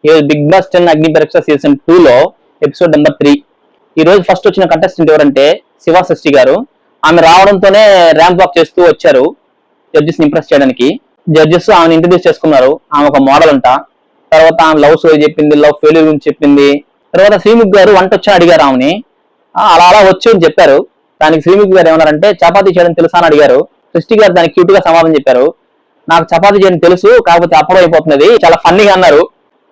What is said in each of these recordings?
ఈరోజు big boss 10 అగ్ని పరీక్ష సీజన్ 2 లో ఎపిసోడ్ నెంబర్ 3. ఈ రోజు ఫస్ట్ వచ్చిన కంటెస్టెంట్ ఎవరంటే శివ సృష్టి గారు. ఆమె రావడంతోనే ర్యాంప్ వాక్ చేస్తూ వచ్చారు జడ్జెస్ ని ఇంప్రెస్ చేయడానికి. జడ్జెస్ ఆమెను ఇంట్రడ్యూస్ చేసుకున్నారు. ఆమె ఒక మోడల్ అంట. తర్వాత ఆమె లవ్ స్టోరీ చెప్పింది, లవ్ ఫెయిల్యూర్ గురించి చెప్పింది. తర్వాత శ్రీముఖ్ గారు వంట వచ్చా అడిగారు ఆమెని. అలా అలా వచ్చు అని చెప్పారు. దానికి శ్రీముఖ్ గారు ఏమన్నారంటే చపాతీ చేయడం తెలుసా అని అడిగారు. సృష్టి గారు దానికి క్యూట్ గా సమాధానం చెప్పారు. నాకు చపాతీ చేయడం తెలుసు, కాకపోతే అప్పుడు అయిపోతున్నది, చాలా ఫన్నీగా అన్నారు.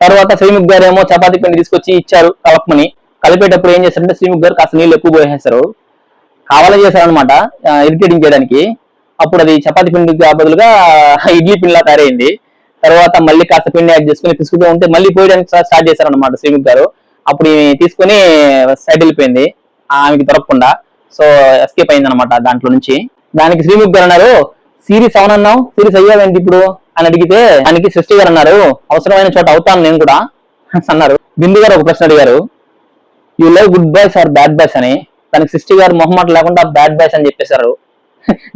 తర్వాత శ్రీముఖ్ గారు ఏమో చపాతీ పిండి తీసుకొచ్చి ఇచ్చారు కలపమని. కలిపేటప్పుడు ఏం చేశారంటే శ్రీముఖ్ గారు కాస్త నీళ్ళు ఎక్కువ పోసేశారు. కావాలని చేశారనమాట, ఇరిటేటింగ్ చేయడానికి. అప్పుడు అది చపాతీ పిండి బదులుగా ఇడ్లీ పిండిలా తయారైంది. తర్వాత మళ్ళీ కాస్త పిండి యాడ్ చేసుకుని పిసుకుతూ ఉంటే మళ్ళీ పోయడానికి స్టార్ట్ చేశారనమాట శ్రీముఖ్ గారు. అప్పుడు తీసుకుని సైడ్ వెళ్ళిపోయింది ఆమెకి దొరకకుండా. సో ఎస్కేప్ అయింది అనమాట దాంట్లో నుంచి. దానికి శ్రీముఖ్ గారు అన్నారు, సీరియస్ అవునన్నావు, సీరియస్ అయ్యావేంటి ఇప్పుడు అని అడిగితే దానికి సృష్టి గారు అన్నారు, అవసరమైన చోట అవుతాను నేను కూడా అన్నారు. బిందు గారు ఒక ప్రశ్న అడిగారు, you love good boys or bad boys అని. దానికి సృష్టి గారు మొహమాట లేకుండా బ్యాడ్ బాయ్స్ అని చెప్పేశారు.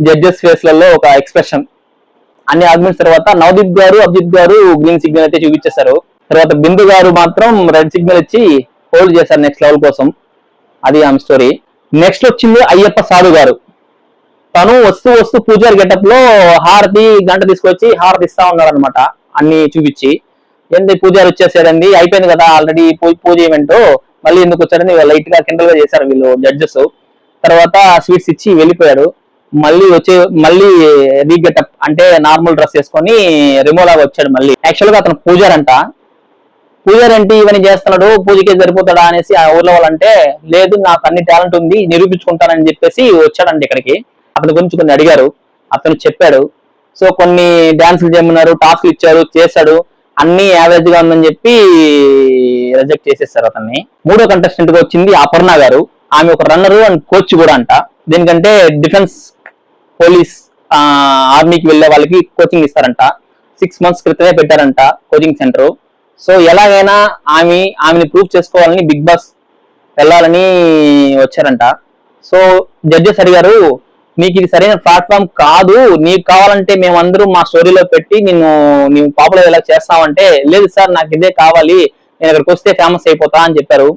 జడ్జెస్ ఫేస్ లలో ఒక ఎక్స్ప్రెషన్. అన్ని ఆర్గ్యుమెంట్స్ తర్వాత నవదీప్ గారు, అభిజిత్ గారు గ్రీన్ సిగ్నల్ అయితే చూపించేశారు. తర్వాత బిందు గారు మాత్రం రెడ్ సిగ్నల్ ఇచ్చి హోల్డ్ చేశారు నెక్స్ట్ లెవెల్ కోసం. అది ఆమె స్టోరీ. నెక్స్ట్ వచ్చింది అయ్యప్ప సాధు గారు. తను వస్తూ పూజారి గెటప్ లో హారతి గంట తీసుకొచ్చి హారతి ఇస్తా ఉన్నాడు అనమాట, అన్ని చూపించి. ఏంటి పూజారి వచ్చేసాడండి, అయిపోయింది కదా ఆల్రెడీ పూజ ఈవెంట్, మళ్ళీ ఎందుకు వచ్చాడని లైట్ గా కిండల్ గా చేశారు వీళ్ళు జడ్జెస్. తర్వాత స్వీట్స్ ఇచ్చి వెళ్ళిపోయాడు. మళ్ళీ రీగెటప్ అంటే నార్మల్ డ్రెస్ వేసుకొని రిమో లాగా వచ్చాడు మళ్ళీ. యాక్చువల్ గా అతను పూజారంట. పూజారంటే ఇవన్నీ చేస్తున్నాడు, పూజకే సరిపోతాడా అనేసి ఆ ఊర్లో వాళ్ళంటే, లేదు నాకు అన్ని టాలెంట్ ఉంది నిరూపించుకుంటానని చెప్పేసి వచ్చాడండి ఇక్కడికి. అతని గురించి కొన్ని అడిగారు, అతను చెప్పాడు. సో కొన్ని డాన్సులు చేయమన్నారు, టాస్క్లు ఇచ్చారు, చేశాడు. అన్ని యావరేజ్ గా ఉందని చెప్పి రిజెక్ట్ చేసేసారు అతన్ని. మూడో కంటెస్టెంట్ గా వచ్చింది అపర్ణ గారు. ఆమె ఒక రన్నరు అండ్ కోచ్ కూడా అంట. దేనికంటే డిఫెన్స్, పోలీస్, ఆర్మీకి వెళ్లే వాళ్ళకి కోచింగ్ ఇస్తారంట. 6 months క్రితమే పెట్టారంట కోచింగ్ సెంటర్. సో ఎలాగైనా ఆమెని ప్రూవ్ చేసుకోవాలని బిగ్ బాస్ వెళ్ళాలని వచ్చారంట. సో జడ్జెస్ అడిగారు, నీకు ఇది సరైన ప్లాట్ఫామ్ కాదు, నీకు కావాలంటే మేమందరూ మా స్టోరీలో పెట్టి నీవు పాపులర్ ఎలా చేస్తామంటే, లేదు సార్ నాకు ఇదే కావాలి, నేను ఇక్కడికి వస్తే ఫేమస్ అయిపోతా అని చెప్పారు.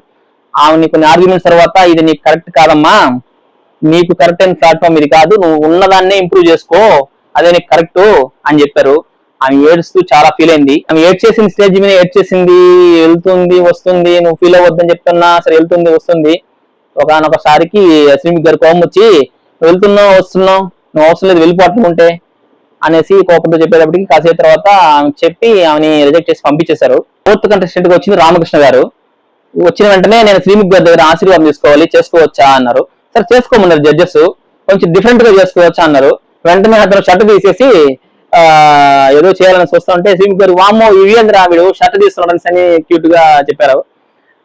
ఆమె కొన్ని ఆర్గ్యుమెంట్స్ తర్వాత, ఇది నీకు కరెక్ట్ కాదమ్మా, నీకు కరెక్ట్ అయిన ప్లాట్ఫామ్ ఇది కాదు, నువ్వు ఉన్నదాన్నే ఇంప్రూవ్ చేసుకో, అదే నీకు కరెక్ట్ అని చెప్పారు. ఆమె ఏడుస్తూ చాలా ఫీల్ అయింది. ఆమె ఏడ్ చేసింది, స్టేజ్ మీద ఏడ్ చేసింది, వెళ్తుంది వస్తుంది, నువ్వు ఫీల్ అవ్వద్దని చెప్తున్నా సరే వెళ్తుంది వస్తుంది. ఒకసారికి శ్రీముఖ్ గారి కోపం వచ్చి, వెళ్తున్నావు వస్తున్నావు, నువ్వు అవసరం లేదు వెళ్ళిపోతుంటే అనేసి కోపంతో చెప్పేటప్పటికి కాసేపు తర్వాత చెప్పి ఆమెని రిజెక్ట్ చేసి పంపించేశారు. 4th కంటెస్టెంట్ గా వచ్చింది రామకృష్ణ గారు. వచ్చిన వెంటనే నేను శ్రీముఖ్ గారి దగ్గర ఆశీర్వాదం తీసుకోవాలి, చేసుకోవచ్చా అన్నారు. సరే చేసుకోమన్నారు జడ్జెస్. కొంచెం డిఫరెంట్ గా చేసుకోవచ్చా అన్నారు. వెంటనే అతను షర్ట్ తీసేసి ఏదో చేయాలని చూస్తా ఉంటే శ్రీముఖ్ గారు, వామ్మో ఇవేంద్ర ఆవిడు షర్ట్ తీస్తున్నాడు అని క్యూట్ గా చెప్పారు.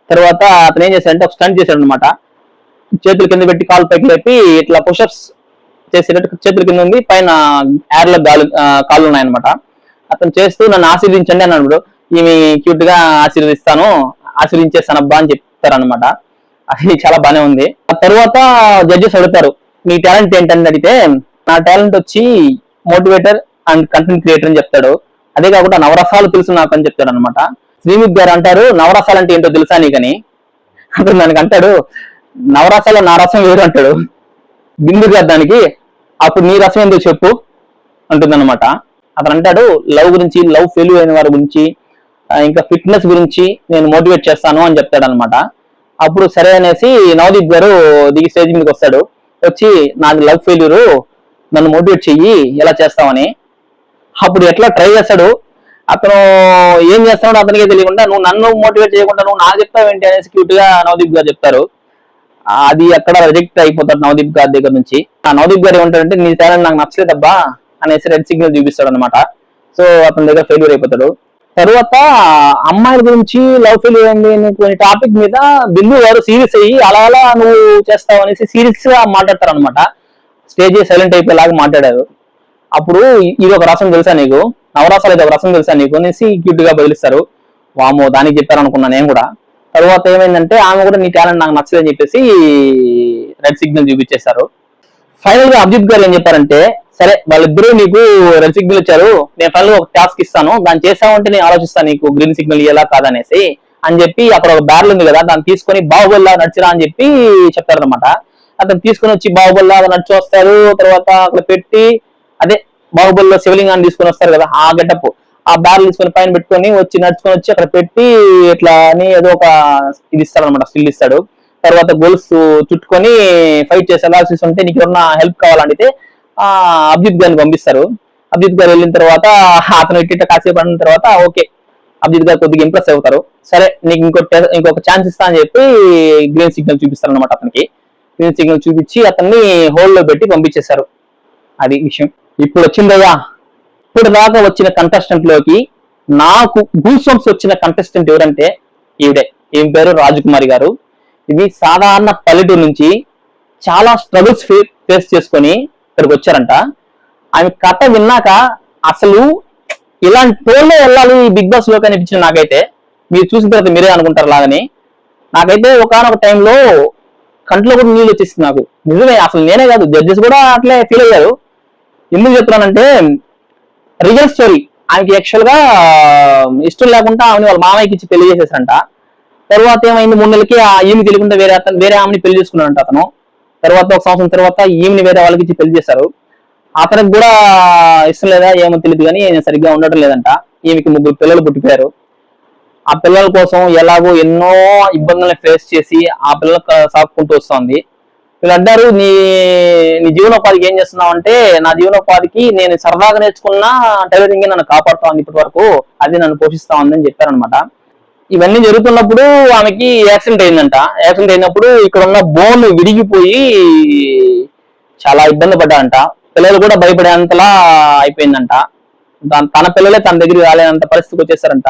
తర్వాత అతను ఏం చేశాడంటే ఒక స్టంట్ చేశాడు అనమాట. చేతుల కింద పెట్టి కాలు పైకి లేపి ఇట్లా పుషప్స్ చేసేటట్టు చేతుల కింద ఉంది, పైన ఎయిర్ లో కాళ్ళు ఉన్నాయన్నమాట. అతను చేస్తూ నన్ను ఆశీర్వదించండి అన్నాడు. ఈమె క్యూట్ గా ఆశీర్వించేస్తాను అబ్బా అని చెప్తారనమాట. అది చాలా బానే ఉంది. ఆ తర్వాత జడ్జెస్ అడుగుతారు, నీ టాలెంట్ ఏంటని అడిగితే, నా టాలెంట్ వచ్చి మోటివేటర్ అండ్ కంటెంట్ క్రియేటర్ అని చెప్తాడు. అదే కాకుండా నవరసాలు తెలుసు నాకు అని చెప్తాడు అనమాట. శ్రీముఖ్ గారు అంటారు, నవరసాలు అంటే ఏంటో తెలుసా నీకని. అతను దానికి అంటాడు, నవరసాల్లో నా రసం వేరు అంటాడు. బిందు గారు దానికి, అప్పుడు నీ రసం ఏందో చెప్పు అంటుందన్నమాట. అతను అంటాడు, లవ్ గురించి, లవ్ ఫెయిల్యూర్ అయిన వారి గురించి, ఇంకా ఫిట్నెస్ గురించి నేను మోటివేట్ చేస్తాను అని చెప్తాడు అనమాట. అప్పుడు సరే అనేసి నవదీప్ గారు దిగి స్టేజ్ మీదకి వస్తాడు. వచ్చి నాది లవ్ ఫెయిల్యూరు, నన్ను మోటివేట్ చెయ్యి, ఎలా చేస్తామని. అప్పుడు ఎట్లా ట్రై చేస్తాడు. అతను ఏం చేస్తాడో అతనికే తెలియకుండా, నువ్వు నన్ను మోటివేట్ చేయకుండా నువ్వు నాకు చెప్తావేంటి అనేసి క్యూట్ గా నవదీప్ గారు చెప్తారు. అది అక్కడ రిజెక్ట్ అయిపోతాడు నవదీప్ గారి దగ్గర నుంచి. ఆ నవదీప్ గారు ఏమంటాడంటే, నీ టాలెంట్ నాకు నచ్చలేదబ్బా అనేసి రెడ్ సిగ్నల్ చూపిస్తాడు అనమాట. సో అతని దగ్గర ఫెయిల్యూర్ అయిపోతాడు. తర్వాత అమ్మాయిల గురించి లవ్ ఫెయిల్యూర్ అయింది కొన్ని టాపిక్ మీద బిందు గారు సీరియస్ అయ్యి అలా అలా నువ్వు చేస్తావు అనేసి సీరియస్ గా మాట్లాడతారు అనమాట. స్టేజ్ సైలెంట్ అయిపోయేలాగా మాట్లాడారు. అప్పుడు ఇది ఒక రసం తెలుసా నీకు, నవరసాలు ఇది ఒక రసం తెలుసా నీకు అనేసి క్యూట్ గా బదిలిస్తారు. వామో దానికి చెప్పారు అనుకున్నా నేను కూడా. తర్వాత ఏమైందంటే ఆమె కూడా నీ టాలెంట్ నాకు నచ్చదని చెప్పేసి రెడ్ సిగ్నల్ చూపించేశారు. ఫైనల్ గా అభిజిత్ గారు ఏం చెప్పారంటే, సరే వాళ్ళిద్దరూ నీకు రెడ్ సిగ్నల్ ఇచ్చారు, నేను ఫైనల్ ఒక టాస్క్ ఇస్తాను, దాన్ని చేసావంటే నేను ఆలోచిస్తాను నీకు గ్రీన్ సిగ్నల్ ఇయ్యాలా కాదనేసి అని చెప్పి అక్కడ ఒక బ్యారల్ ఉంది కదా దాన్ని తీసుకొని బాహుబలిలా నడిచిరా అని చెప్పి చెప్తారు అనమాట. అతను తీసుకొని వచ్చి బాహుబలిలా నడిచి వస్తారు. తర్వాత అక్కడ పెట్టి అదే బాహుబలిలో శివలింగాన్ని తీసుకొని వస్తారు కదా ఆ గెటప్, ఆ బ్యారల్ తీసుకొని పైన పెట్టుకొని వచ్చి నడుచుకొని వచ్చి అక్కడ పెట్టి ఇట్లా అని ఏదో ఒక ఇది ఇస్తాడు అనమాట, స్టిల్ ఇస్తాడు. తర్వాత గోల్స్ చుట్టుకొని ఫైట్ చేసి ఎలా చూస్తుంటే నీకు ఎవరన్నా హెల్ప్ కావాలంటే అభిజిత్ గారిని పంపిస్తారు. అభిజిత్ గారు వెళ్ళిన తర్వాత అతను ఇట్ట కాసేపు అన్న తర్వాత ఓకే అభిజిత్ గారు కొద్దిగా ఇంప్రెస్ అవుతారు. సరే నీకు ఇంకొక ఛాన్స్ ఇస్తా అని చెప్పి గ్రీన్ సిగ్నల్ చూపిస్తారు అనమాట. అతనికి గ్రీన్ సిగ్నల్ చూపించి అతన్ని హోల్డ్ లో పెట్టి పంపించేశారు. అది విషయం. ఇప్పుడు వచ్చిందయ్యా, ఇప్పుడు దాకా వచ్చిన కంటెస్టెంట్ లోకి నాకు గూస్ బంప్స్ వచ్చిన కంటెస్టెంట్ ఎవరంటే ఈవిడే. ఈమె పేరు రాజకుమారి గారు. ఇది సాధారణ పల్లెటూరు నుంచి చాలా స్ట్రగుల్స్ ఫేస్ చేసుకొని ఇక్కడికి వచ్చారంట. ఆమె కథ విన్నాక అసలు ఇలాంటి టోల్లో వెళ్ళాలి బిగ్ బాస్ లోకి అనిపించింది నాకైతే. మీరు చూసిన తర్వాత మీరే అనుకుంటారు లాగని. నాకైతే ఒకనొక టైంలో కంట్లో కూడా నీళ్ళు వచ్చేసింది నాకు. నిజమే, అసలు నేనే కాదు జడ్జెస్ కూడా అట్లే ఫీల్ అయ్యారు. ఎందుకు చెప్తున్నానంటే రియల్ స్టోరీ. ఆమెకి యాక్చువల్ గా ఇష్టం లేకుండా ఆమెని వాళ్ళ మామయ్యకి ఇచ్చి పెళ్లి చేసేసారంట. తర్వాత ఏమైంది, 3 నెలలకి ఈమె తెలియకుండా వేరే ఆమెని పెళ్లి చేసుకున్నాడంట అతను. తర్వాత ఒక సంవత్సరం తర్వాత ఈమెని వేరే వాళ్ళకి ఇచ్చి పెళ్లి చేశారు. అతనికి కూడా ఇష్టం లేదా ఏమో తెలియదు కానీ సరిగ్గా ఉండటం లేదంట. ఈమెకి 3 పిల్లలు పుట్టిపోయారు. ఆ పిల్లల కోసం ఎలాగో ఎన్నో ఇబ్బందులను ఫేస్ చేసి ఆ పిల్లలకు సాగుకుంటూ వస్తుంది. వీళ్ళు అడ్డారు, నీ జీవనోపాధికి ఏం చేస్తున్నావు అంటే, నా జీవనోపాధికి నేను సరదాగా నేర్చుకున్న టైలరింగ్ నన్ను కాపాడుతా ఉంది ఇప్పటి వరకు, అది నన్ను పోషిస్తా ఉందని చెప్పారనమాట. ఇవన్నీ జరుగుతున్నప్పుడు ఆమెకి యాక్సిడెంట్ అయిందంట. యాక్సిడెంట్ అయినప్పుడు ఇక్కడ ఉన్న బోన్ విరిగిపోయి చాలా ఇబ్బంది పడ్డాడంట. పిల్లలు కూడా భయపడేంతలా అయిపోయిందంట. తన పిల్లలే తన దగ్గరికి రాలేనంత పరిస్థితికి వచ్చేసారంట.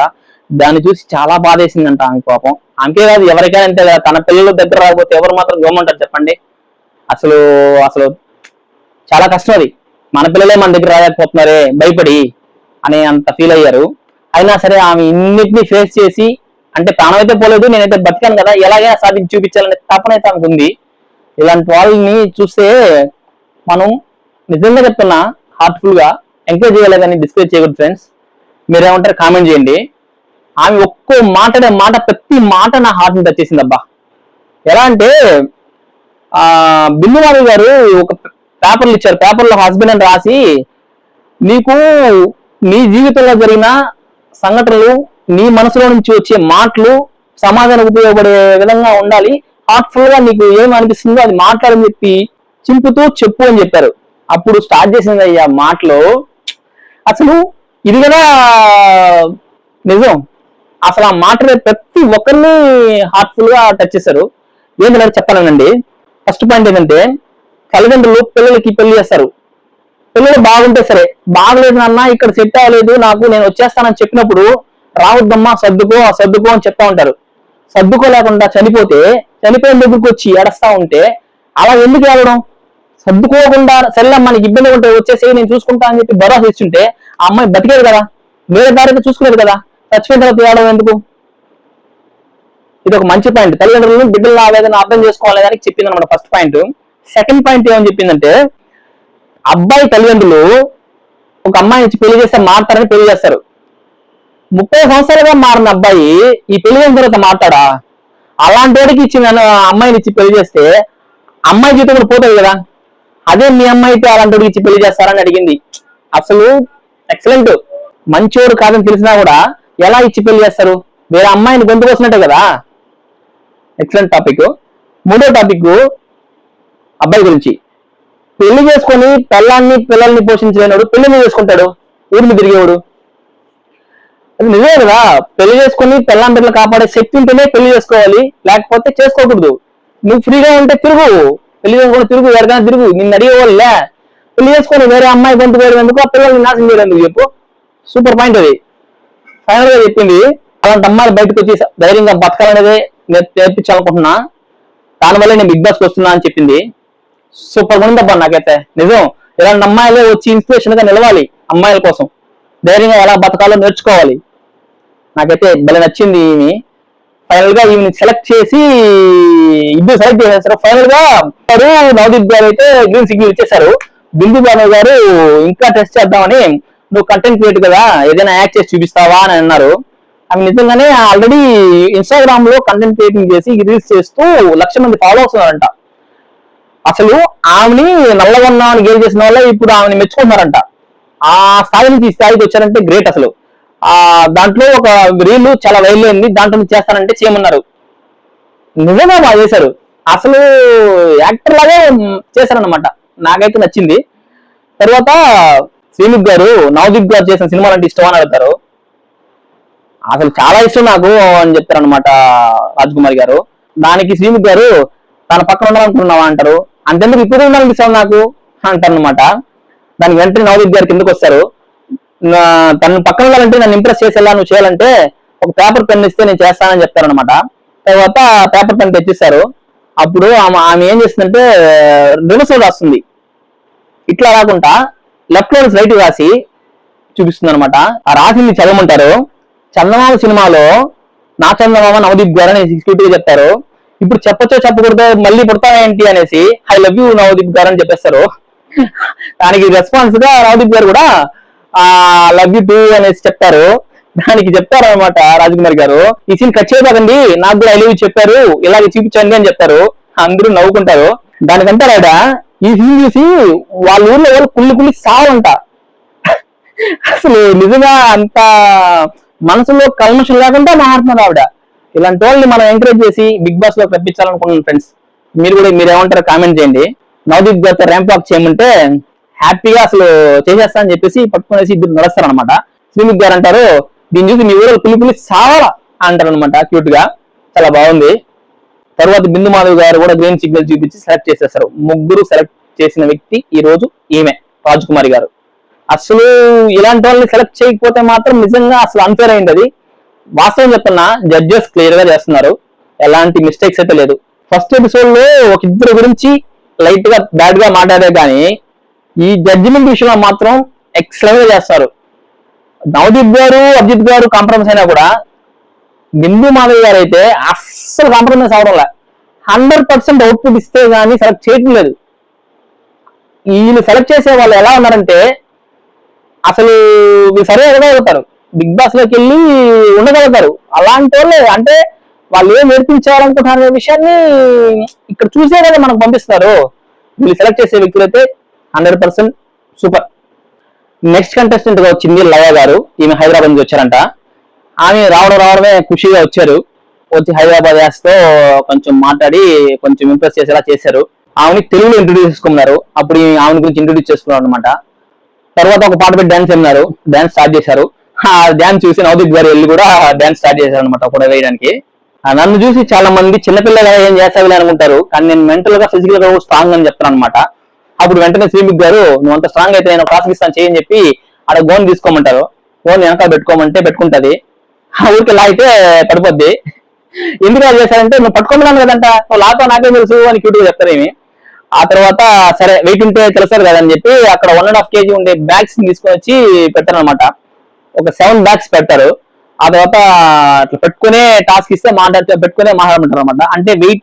దాన్ని చూసి చాలా బాధేసిందంట ఆమె. పాపం ఆమెకే కాదు ఎవరికైనా అంతే కదా, తన పిల్లల దగ్గర రాకపోతే ఎవరు మాత్రం గమ్మంటారు చెప్పండి. అసలు అసలు చాలా కష్టం అది. మన పిల్లలే మన దగ్గర రాలేకపోతున్నారే భయపడి అనే అంత ఫీల్ అయ్యారు. అయినా సరే ఆమె ఇన్నిటిని ఫేస్ చేసి, అంటే ప్రాణం అయితే పోలేదు, నేనైతే బతికాను కదా, ఎలాగైనా సాధించి చూపించాలనే తపన అయితే ఆమెకు ఉంది. ఇలాంటి వాళ్ళని చూస్తే మనం నిజంగా చెప్తున్నా హార్ట్ఫుల్ గా ఎంకరేజ్ చేయలేదని డిస్కరేజ్ చేయకూడదు ఫ్రెండ్స్. మీరేమంటారు కామెంట్ చేయండి. ఆమె ఒక్కో మాట్లాడే మాట, ప్రతి మాట నా హార్ట్ ని టచ్ చేసింది అబ్బా. ఎలా అంటే బిల్లువారి గారు ఒక పేపర్లు ఇచ్చారు. పేపర్లో హస్బెండ్ అని రాసి, నీకు నీ జీవితంలో జరిగిన సంఘటనలు, నీ మనసులో నుంచి వచ్చే మాటలు సమాజానికి ఉపయోగపడే విధంగా ఉండాలి, హార్ట్ఫుల్ గా నీకు ఏం అనిపిస్తుందో అది మాట్లాడని చెప్పి చింపుతూ చెప్పు అని చెప్పారు. అప్పుడు స్టార్ట్ చేసింది అయ్యా మాటలు. అసలు ఇది కదా నిజం. అసలు ఆ మాటలు ప్రతి ఒక్కరిని హార్ట్ఫుల్ గా టచ్ చేశారు. ఏంటంటే చెప్పాలనండి, ఫస్ట్ పాయింట్ ఏంటంటే తల్లిదండ్రులు పిల్లలకి పెళ్లి చేస్తారు. పిల్లలు బాగుంటే సరే, బాగలేదు నాన్న ఇక్కడ సెట్ అవ్వలేదు నాకు, నేను వచ్చేస్తానని చెప్పినప్పుడు రావద్దమ్మా సర్దుకో అని చెప్తా ఉంటారు. సర్దుకోలేకుండా చనిపోయిన దగ్గరకు వచ్చి ఏడస్తా ఉంటే అలా ఎందుకు ఏడవడం? సర్దుకోకుండా సరేలే మనకి ఇబ్బంది ఉంటే వచ్చేసి నేను చూసుకుంటా అని చెప్పి భరోసా ఇచ్చుంటే ఆ అమ్మాయి బతికేది కదా, వేరే దారితో చూసుకునేది కదా. చచ్చిపోయిన తర్వాత ఏడవడం ఎందుకు? ఇది ఒక మంచి పాయింట్. తల్లిదండ్రులను బిడ్డల ఆవేదన అర్థం చేసుకోవాలని చెప్పింది అనమాట ఫస్ట్ పాయింట్. సెకండ్ పాయింట్ ఏమని చెప్పిందంటే, అబ్బాయి తల్లిదండ్రులు ఒక అమ్మాయి ఇచ్చి పెళ్లి చేస్తే మారుతారని పెళ్లి చేస్తారు. 30 సంవత్సరాలుగా మారిన అబ్బాయి ఈ పెళ్లి చేసిన తర్వాత మాట్లాడా? అలాంటి వాడికి ఇచ్చి అమ్మాయిని ఇచ్చి పెళ్లి చేస్తే అమ్మాయి జీవితం కూడా పోతుంది కదా. అదే మీ అమ్మాయి అయితే అలాంటి వాడికి ఇచ్చి పెళ్లి చేస్తారని అడిగింది. అసలు ఎక్సలెంట్. మంచోడు కాదని తెలిసినా కూడా ఎలా ఇచ్చి పెళ్లి చేస్తారు? వేరే అమ్మాయిని గొంతుకొచ్చినట్టే కదా. Excellent topic. మూడో టాపిక్ అబ్బాయి గురించి. పెళ్లి చేసుకొని పిల్లల్ని పోషించలేనాడు పెళ్లి మీద చేసుకుంటాడు, ఊరి మీద తిరిగేవాడు. అది నిజమే కదా. పెళ్లి చేసుకుని పిల్లలు కాపాడే శక్తి ఉంటేనే పెళ్లి చేసుకోవాలి, లేకపోతే చేసుకోకూడదు. నువ్వు ఫ్రీగా ఉంటే తిరుగు, పెళ్లి చేసుకుని తిరుగు, ఎక్కడికైనా తిరుగు, నిన్ను అడిగేవాళ్ళే. పెళ్లి చేసుకొని వేరే అమ్మాయి గొంతు వేయడం ఆ పిల్లల్ని నాశనం చేయడం చెప్పు. సూపర్ పాయింట్ అది. ఫైనల్ గా చెప్పింది, అలాంటి అమ్మాయిలు బయటకు వచ్చి ధైర్యంగా బతకాలనేది నేర్పించాలనుకుంటున్నా, దానివల్ల నేను బిగ్ బాస్కి వస్తున్నా అని చెప్పింది. సూపర్ ఉందబ్బా నాకైతే. నిజం, ఇలాంటి అమ్మాయిలే వచ్చి ఇన్స్పిరేషన్ గా నిలవాలి. అమ్మాయిల కోసం ధైర్యంగా ఎలా బతకాలో నేర్చుకోవాలి. నాకైతే భలే నచ్చింది ఈమె. ఫైనల్ గా ఈమెని సెలెక్ట్ చేసి ఇద్దరు సెలెక్ట్ చేసేసారు. ఫైనల్ గా నవదీప్ గారు అయితే గ్రీన్ సిగ్నల్ ఇచ్చేసారు. బిందు బాబు గారు ఇంకా టెస్ట్ చేద్దామని, నువ్వు కంటెంట్ క్రియేట్ కదా, ఏదైనా యాక్ట్ చేసి చూపిస్తావా అని అన్నారు. ఆమె నిజంగానే ఆల్రెడీ ఇన్స్టాగ్రామ్ లో కంటెంట్ క్రియేటింగ్ చేసి రీల్స్ చేస్తూ 1,00,000 మంది ఫాలోవర్స్ ఉన్నారంట. అసలు ఆమెని నల్లగొన్నామని గేల్ చేసిన వల్ల ఇప్పుడు ఆమెని మెచ్చుకుంటున్నారంట. ఆ స్థాయి నుంచి ఈ స్థాయికి వచ్చారంటే గ్రేట్ అసలు. ఆ దాంట్లో ఒక రీల్ చాలా వైరల్ అయింది, దాంట్లో చేస్తానంటే చేయమన్నారు. నిజంగా బాగా చేశారు, అసలు యాక్టర్ లాగే చేశారనమాట. నాకైతే నచ్చింది. తర్వాత శ్రీముఖ్ గారు నవదీప్ గారు చేసిన సినిమాలు అంటే ఇష్టం అని అడుగుతారు. అసలు చాలా ఇష్టం నాకు అని చెప్తారనమాట రాజ్ కుమార్ గారు. దానికి శ్రీముఖ్ గారు తన పక్కన ఉండాలనుకుంటున్నావా అంటారు. అంతెందుకు ఇప్పుడు ఉండాలనిపిస్తుంది నాకు అంటారు అనమాట. దానికి వెంటనే నవదీప్ గారికి ఎందుకు వస్తారు, తన పక్కన ఉండాలంటే నన్ను ఇంప్రెస్ చేసేలా నువ్వు చేయాలంటే ఒక పేపర్ పెన్ ఇస్తే నేను చేస్తానని చెప్తారనమాట. తర్వాత పేపర్ పెన్ తెచ్చిస్తారు. అప్పుడు ఆమె ఏం చేస్తుందంటే రివర్స్ రాస్తుంది. ఇట్లా రాకుండా లెఫ్ట్ లో రైట్ రాసి చూపిస్తుంది అనమాట. ఆ రాసింది చదవమంటారు. చందమామ సినిమాలో నా చందమామ నవదీప్ గారు అని ఎగ్జిక్యూటివ్ చెప్తారు. ఇప్పుడు చెప్పొచ్చో చెప్పకూడదో మళ్ళీ పుడతావేంటి అనేసి ఐ లవ్ యూ నవదీప్ గారు అని చెప్పేస్తారు. దానికి రెస్పాన్స్ గా నవదీప్ గారు కూడా లవ్ యూ టూ అనేసి చెప్తారు. దానికి చెప్తారు అనమాట రాజకుమారి గారు, ఈ సీన్ కట్ చేయబాకండి, నాకు కూడా ఐ లవ్ యూ చెప్పారు, ఇలాగే చూపించండి అని చెప్తారు. అందరూ నవ్వుకుంటారు. దానికంటారాడ ఈ సీన్ చూసి వాళ్ళ ఊర్లో వాళ్ళు కుళ్ళి సావంట. అసలు నిజంగా అంత మనసులో కల్మషం లేకుండా మాట్లాడుతున్నారు ఆవిడ. ఇలాంటి వాళ్ళని మనం ఎంకరేజ్ చేసి బిగ్ బాస్ లో పంపించాలనుకుంటున్నాం ఫ్రెండ్స్. మీరు కూడా మీరు ఏమంటారో కామెంట్ చేయండి. నవదీప్ గారితో ర్యాంప్ వాక్ చేయమంటే హ్యాపీగా అసలు చేసేస్తా అని చెప్పేసి పట్టుకునేసి ఇద్దరు నడుస్తారు అనమాట. శ్రీముఖ్ గారు అంటారు, దీన్ని చూసి మీ ఊళ్ళో పులి సావాలా అంటారు అనమాట క్యూట్ గా. చాలా బాగుంది. తర్వాత బిందు మాధవ్ గారు కూడా గ్రీన్ సిగ్నల్ చూపించి సెలెక్ట్ చేసేస్తారు. ముగ్గురు సెలెక్ట్ చేసిన వ్యక్తి ఈ రోజు ఈమె రాజకుమారి గారు. అసలు ఇలాంటి వాళ్ళని సెలెక్ట్ చేయకపోతే మాత్రం నిజంగా అసలు అన్ఫేర్ అయింది. అది వాస్తవం చెప్తున్నా, జడ్జెస్ క్లియర్ గా చేస్తున్నారు, ఎలాంటి మిస్టేక్స్ అయితే లేదు. ఫస్ట్ ఎపిసోడ్ లో ఒక ఇద్దరు గురించి లైట్ గా బ్యాడ్ గా మాట్లాడే కానీ ఈ జడ్జిమెంట్ విషయంలో మాత్రం ఎక్సలెంట్ గా చేస్తారు. నవదీప్ గారు అభిజిత్ గారు కాంప్రమైజ్ అయినా కూడా బిందు మాధవ్ గారు అయితే అస్సలు కాంప్రమైజ్ అవడం లే. 100% అవుట్పుట్ ఇస్తే గానీ సెలెక్ట్ చేయటం లేదు. వీళ్ళు సెలెక్ట్ చేసే వాళ్ళు ఎలా ఉన్నారంటే అసలు వీళ్ళు సరే ఎదగలుగుతారు, బిగ్ బాస్ లోకి వెళ్ళి ఉండగలుగుతారు. అలాంటి వాళ్ళే అంటే వాళ్ళు ఏం నేర్పించాలనుకుంటున్నారు అనే విషయాన్ని ఇక్కడ చూసే కదా మనకు పంపిస్తారు. వీళ్ళు సెలెక్ట్ చేసే వ్యక్తులు అయితే 100% సూపర్. నెక్స్ట్ కంటెస్టెంట్ గా వచ్చింది లయ గారు. ఈమె హైదరాబాద్ నుంచి వచ్చారంట. ఆమె రావడమే ఖుషిగా వచ్చారు. వచ్చి హైదరాబాద్ యాస్తో కొంచెం మాట్లాడి కొంచెం ఇంప్రెస్ చేసేలా చేశారు. ఆమెని తెలుగులో ఇంట్రొడ్యూస్ చేసుకున్నారు. అప్పుడు ఆమె గురించి ఇంట్రొడ్యూస్ చేసుకున్నారు అనమాట. తర్వాత ఒక పాట పెట్టి డాన్స్ అన్నారు, డాన్స్ స్టార్ట్ చేశారు. ఆ డాన్స్ చూసి నవదీప్ గారు వెళ్ళి కూడా డాన్స్ స్టార్ట్ చేశారు అనమాట కూడా వేయడానికి. నన్ను చూసి చాలా మంది చిన్నపిల్లగా ఏం చేస్తావులే అనుకుంటారు, కానీ నేను మెంటల్ గా ఫిజికల్ గా స్ట్రాంగ్ అని చెప్తాను అనమాట. అప్పుడు వెంటనే శ్రీముఖ్ గారు నువ్వు అంత స్ట్రాంగ్ అయితే నేను క్లాస్ ఇస్తాను చేయని చెప్పి ఆడ గోన్ తీసుకోమంటారు. గోన్ వెనకాల పెట్టుకోమంటే పెట్టుకుంటది. ఆ ఊరికి ఇలా అయితే పడిపోద్ది. ఎందుకు అది చేశారంటే నువ్వు పట్టుకోమన్నాను కదంట, నువ్వు లాతో నాకే తెలుసు అని క్యూట్గా చెప్తారు ఏమి. ఆ తర్వాత సరే వెయిట్ ఉంటే తెలుస్తారు కదని చెప్పి అక్కడ 1.5 kg ఉండే బ్యాగ్స్ తీసుకొని వచ్చి పెడతారు అనమాట. ఒక 7 బ్యాగ్స్ పెడతారు. ఆ తర్వాత అట్లా పెట్టుకునే టాస్క్ ఇస్తే పెట్టుకునే మాట్లాడమంటారు అనమాట. అంటే వెయిట్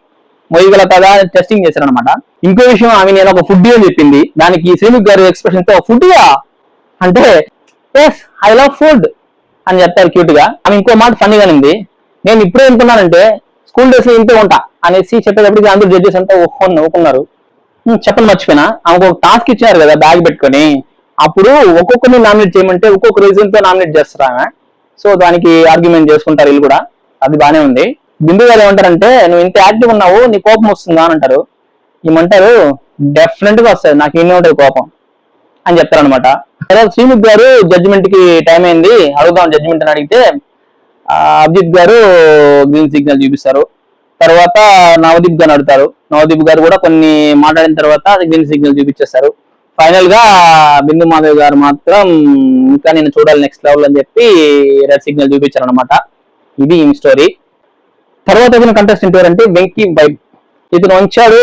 మొయ్యగలుగుతుందా టెస్టింగ్ చేశారు అనమాట. ఇంకో విషయం, ఆమె నేను ఒక ఫుడ్ అని చెప్పింది. దానికి శ్రీముఖ్ గారి ఎక్స్ప్రెషన్ తో ఫుడ్గా అంటే ఎస్ ఐ లవ్ ఫుడ్ అని చెప్తారు క్యూట్ గా. ఆమె ఇంకో మాట ఫన్నీగా ఉంది, నేను ఇప్పుడే వింటున్నానంటే స్కూల్ డేస్ లో ఇంతే ఉంటా అనేసి చెప్పేటప్పటికి అందరూ జడ్జెస్ అంతా నవ్వుకున్నారు. చెప్పని మర్చిపోయినా, ఆమెకు ఒక టాస్క్ ఇచ్చారు కదా బ్యాగ్ పెట్టుకొని, అప్పుడు ఒక్కొక్కరిని నామినేట్ చేయమంటే ఒక్కొక్క రీజన్ తో నామినేట్ చేస్తారు ఆమె. సో దానికి ఆర్గ్యుమెంట్ చేసుకుంటారు వీళ్ళు కూడా, అది బానే ఉంది. బిందు గారు ఏమంటారంటే నువ్వు ఇంత యాక్టివ్ ఉన్నావు నీ కోపం వస్తుందా అని అంటారు. ఏమంటారు డెఫినెట్ గా వస్తుంది, నాకు ఇన్ని ఉంటుంది కోపం అని చెప్తారనమాట. తర్వాత శ్రీముఖ్ గారు జడ్జిమెంట్ కి టైం అయింది అడుగుదాం జడ్జిమెంట్ అని అడిగితే అభిజిత్ గారు గ్రీన్ సిగ్నల్ చూపిస్తారు. తర్వాత నవదీప్ గారు అడుగుతారు. నవదీప్ గారు కూడా కొన్ని మాట్లాడిన తర్వాత గ్రీన్ సిగ్నల్ చూపించేస్తారు. ఫైనల్ గా బిందు మాధవ్ గారు మాత్రం ఇంకా నేను చూడాలి నెక్స్ట్ లెవెల్ అని చెప్పి రెడ్ సిగ్నల్ చూపించారు అనమాట. ఇది ఈ స్టోరీ. తర్వాత ఇతను కంటెస్టెంట్ ఎవరంటే వెంకీ వైబ్. ఇతను వచ్చాడు,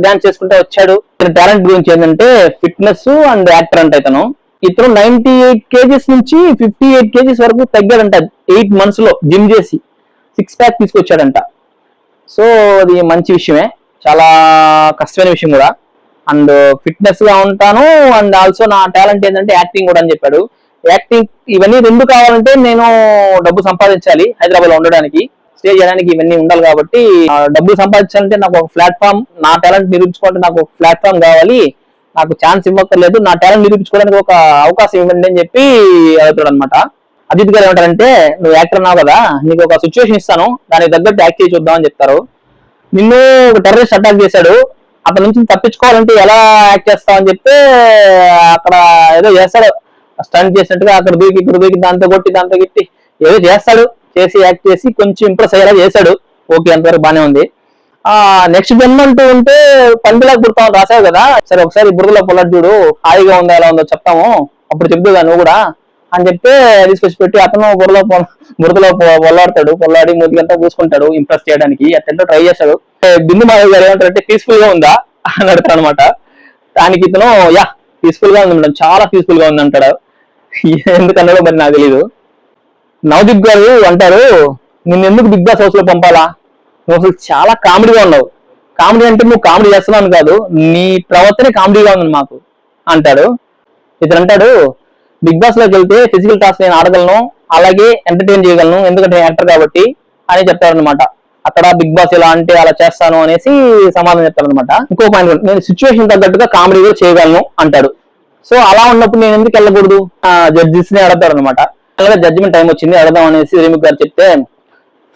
డాన్స్ చేసుకుంటే వచ్చాడు. ఇతని టాలెంట్ గురించి ఏంటంటే ఫిట్నెస్ అండ్ యాక్టర్ అంటే ఇతను 98 kgs నుంచి 58 kgs వరకు తగ్గాడంట 8 months లో జిమ్ చేసి 6 pack తీసుకొచ్చాడంట. సో అది మంచి విషయమే, చాలా కష్టమైన విషయం కూడా. అండ్ ఫిట్నెస్ గా ఉంటాను, అండ్ ఆల్సో నా టాలెంట్ ఏంటంటే యాక్టింగ్ కూడా అని చెప్పాడు. యాక్టింగ్ ఇవన్నీ రెండు కావాలంటే నేను డబ్బు సంపాదించాలి, హైదరాబాద్ లో ఉండడానికి, స్టే చేయడానికి ఇవన్నీ ఉండాలి. కాబట్టి డబ్బులు సంపాదించాలంటే నాకు ఒక ప్లాట్ఫామ్, నా టాలెంట్ నిరూపించుకోవాలంటే నాకు ఒక ప్లాట్ఫామ్ కావాలి, నాకు ఛాన్స్ ఇవ్వక్కర్లేదు, నా టాలెంట్ నిరూపించుకోవడానికి ఒక అవకాశం ఇవ్వండి అని చెప్పి అడుగుతాడు అనమాట. అజిత్ గారు ఏమంటారంటే, నువ్వు యాక్టర్ అన్నావు కదా, నీకు ఒక సిచ్యువేషన్ ఇస్తాను, దానికి తగ్గట్టు యాక్ట్ చేసి చూద్దాం అని చెప్తారు. నిన్ను ఒక టెర్రరిస్ట్ అటాక్ చేశాడు, అతని నుంచి తప్పించుకోవాలంటే ఎలా యాక్ట్ చేస్తావు అని చెప్తే అక్కడ ఏదో చేస్తాడు, స్టంట్ చేసినట్టుగా అక్కడ దూకి ఇక్కడ దూకి దాంతో కొట్టి దాంతో గిట్టి ఏదో చేస్తాడు, చేసి యాక్ట్ చేసి కొంచెం ఇంప్రెస్ అయ్యేలా చేశాడు. ఓకే, అంతవరకు బానే ఉంది. నెక్స్ట్ జన్మ అంటూ ఉంటే పందిలాగా పుడతామని రాసావు కదా, సరే ఒకసారి బురదలో పొల్లడు చూడు, హాయిగా ఉందో ఎలా ఉందో చెప్తాము, అప్పుడు చెప్తుగా నువ్వు కూడా అని చెప్తే తీసుకొచ్చి పెట్టి అతను బురదలో పొల్లాడి మూతికంతా పూసుకుంటాడు ఇంప్రెస్ చేయడానికి. అతను ట్రై చేస్తాడు. బిందు మాధవ్ గారు ఏమంటారంటే పీస్ఫుల్ గా ఉందా అని అడుగుతాడు అనమాట. దానికి ఇతను యా పీస్ఫుల్ గా ఉంది మేడం, చాలా పీస్ఫుల్ గా ఉంది అంటాడు. ఎందుకన్నాడో మరి నాకు తెలీదు. నవదీప్ గారు అంటారు, నిన్ను ఎందుకు బిగ్ బాస్ హౌస్ లో పంపాలా, నువ్వు అసలు చాలా కామెడీగా ఉన్నావు, కామెడీ అంటే నువ్వు కామెడీ చేస్తున్నావు కాదు, నీ ప్రవర్తనే కామెడీగా ఉంది మాకు అంటాడు. ఇతను అంటాడు, బిగ్ బాస్ లోకి వెళ్తే ఫిజికల్ టాస్క్ నేను ఆడగలను, అలాగే ఎంటర్టైన్ చేయగలను, ఎందుకంటే యాక్టర్ కాబట్టి అని చెప్తారనమాట. అక్కడ బిగ్ బాస్ ఎలా అంటే అలా చేస్తాను అనేసి సమాధానం చెప్తారనమాట. ఇంకో పాయింట్, నేను సిచ్యువేషన్ తగ్గట్టుగా కామెడీ కూడా చేయగలను అంటాడు. సో అలా ఉన్నప్పుడు నేను ఎందుకు వెళ్ళకూడదు, జడ్జిస్ ని అడతాడు అనమాట. అలాగే జడ్జిమెంట్ టైం వచ్చింది, అడదాం అనేసి రేమిక్ గారు చెప్తే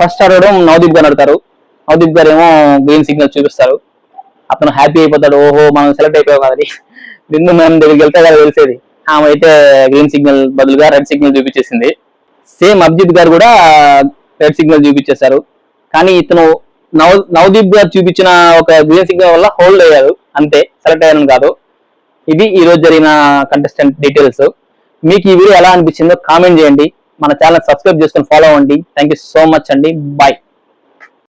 ఫస్ట్ అడగడం నవదీప్ గారు అడతారు. నవదీప్ గారు ఏమో గ్రీన్ సిగ్నల్ చూపిస్తారు. అతను హ్యాపీ అయిపోతాడు, ఓహో మనం సెలెక్ట్ అయిపోయాం కదని. బిందు మ్యామ్ దగ్గరికి వెళ్తే కదా తెలిసేది, ఆమె అయితే గ్రీన్ సిగ్నల్ బదులుగా రెడ్ సిగ్నల్ చూపించేసింది. సేమ్ అభిజిత్ గారు కూడా రెడ్ సిగ్నల్ చూపించేశారు. కానీ ఇతను నవదీప్ గారు చూపించిన ఒక గ్రీన్ సిగ్నల్ వల్ల హోల్డ్ అయ్యారు, అంతే, సెలెక్ట్ అయ్యాను కాదు. ఇది ఈ రోజు జరిగిన కంటెస్టెంట్ డీటెయిల్స్. మీకు ఈ వీడియో ఎలా అనిపించిందో కామెంట్ చేయండి, మన ఛానల్ సబ్స్క్రైబ్ చేసుకొని ఫాలో అవ్వండి. థ్యాంక్ యూ సో మచ్ అండి, బాయ్.